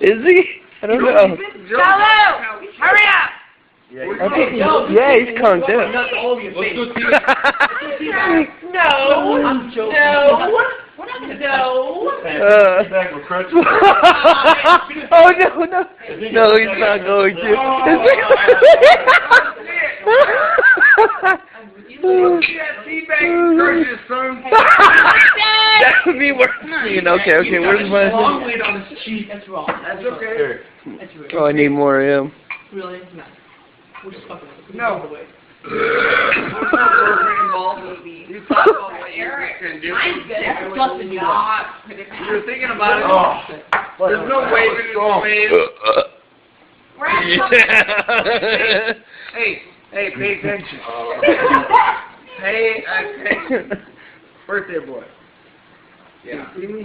Is he? I don't know. Hello! Hurry up! Yeah, he's conked out. No! No! Back with Crutches. Oh no, no. No, he's not going to. That would be worse. Okay, where's my... Long weight on his cheek. That's wrong. That's okay. That's real. Oh, I need more of him. Really? No. We'll just fuck with it. No. You're thinking about it. There's no waving in the face. Hey, pay attention. Pay attention. Birthday boy. Yeah. See me?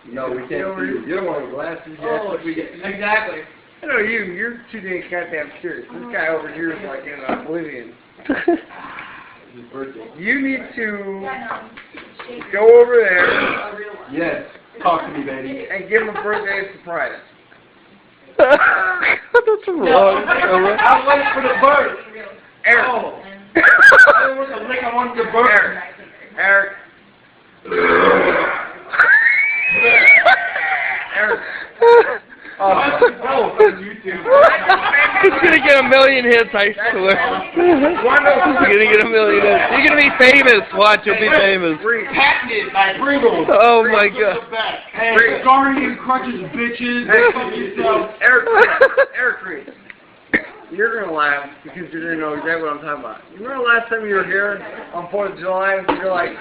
No, we can't see you. You don't want glasses yet. Oh, exactly. I know you. You're too dang goddamn serious. This guy over here is like in oblivion. His birthday. You need to go over there. Yes. Talk to me, baby. And give him a birthday surprise. That's wrong. I'll wait for the bird. Eric. Oh. I don't want to lick. I want the bird. Eric. Eric. Oh, YouTube. He's gonna get a million hits, I swear. He's gonna get a million hits. You're gonna be famous. Watch, you'll be famous. Patented by Pringles. Oh my god. Hey, sorry you Crutches bitches. Eric Reed. You're gonna laugh because you're gonna know exactly what I'm talking about. You remember last time you were here on 4th of July? You're like,